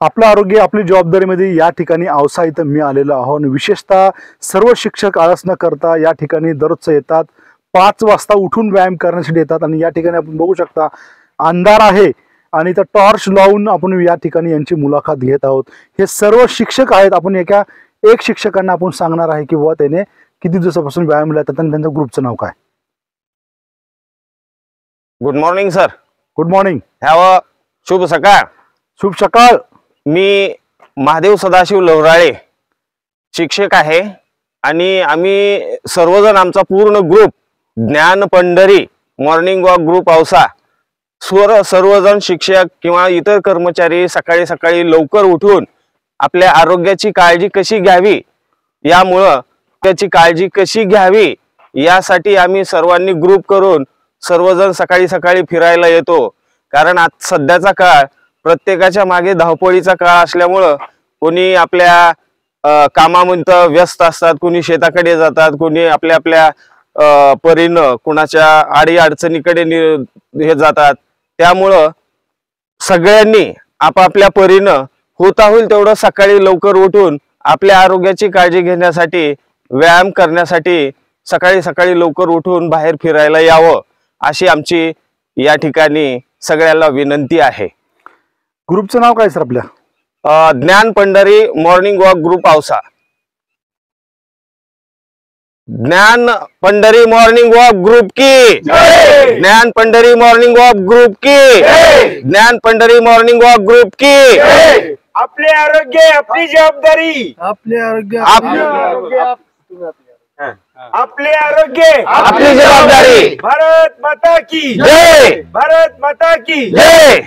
आपलं आरोग्य आपली जबाबदारीमध्ये या ठिकाणी औसा इथं मी आलेलो आहो आणि विशेषतः सर्व शिक्षक आळस न करता या ठिकाणी दररोज येतात, 5 वाजता उठून व्यायाम करण्यासाठी येतात आणि या ठिकाणी आपण बघू शकता अंधार आहे आणि इथं टॉर्च लावून आपण या ठिकाणी यांची मुलाखत घेत आहोत। हे सर्व शिक्षक आहेत। आपण एक शिक्षकांना आपण सांगणार आहे की बुवा त्याने किती दिवसापासून व्यायाम लावतात आणि त्यांच्या ग्रुपचं नाव काय। Good morning sir. Good morning. Have शुभ सकाळ। शुभ सकाळ। मी महादेव सदाशिव लवराळे शिक्षक आहे आणि आम्ही सर्वजण आमचा पूर्ण ग्रुप ज्ञान Pandhari morning walk group Ausa सर्वजण शिक्षक किंवा इतर कर्मचारी सकाळी सकाळी लवकर उठून आपल्या आरोग्याची काळजी कशी घ्यावी यामुळे त्याची काळजी कशी घ्यावी यासाठी आम्ही सर्वांनी ग्रुप करून सर्वजण सकाळी सकाळी फिरायला येतो। कारण आज सध्याचा काळ प्रत्येकाच्या मागे धावपळीचा काळ असल्यामुळे कोणी आपल्या कामामध्ये व्यस्त असतात, कोणी शेताकडे जातात, कोणी आपल्या आपल्या परीनं कुणाच्या आडी अडचणीकडे हे जातात। त्यामुळे सगळ्यांनी आपापल्या परीनं होता होईल तेवढं सकाळी लवकर उठून आपल्या आरोग्याची काळजी घेण्यासाठी व्यायाम करण्यासाठी सकाळी सकाळी लवकर उठून बाहेर फिरायला यावं अशी आमची या ठिकाणी सगळ्यांना विनंती आहे। ग्रुपचं नाव काय सर आपल्या? ज्ञान Pandhari morning walk group Ausa. ज्ञान पंढरी मॉर्निंग वॉक ग्रुप की जय। ज्ञान पंढरी मॉर्निंग वॉक ग्रुप की जय। ज्ञान पंढरी मॉर्निंग वॉक ग्रुप की जय। आपले आरोग्य आपली जबाबदारी, आपले आरोग्य आपले आरोग्य आपली जबाबदारी। भारत माता की जय। भारत माता की जय।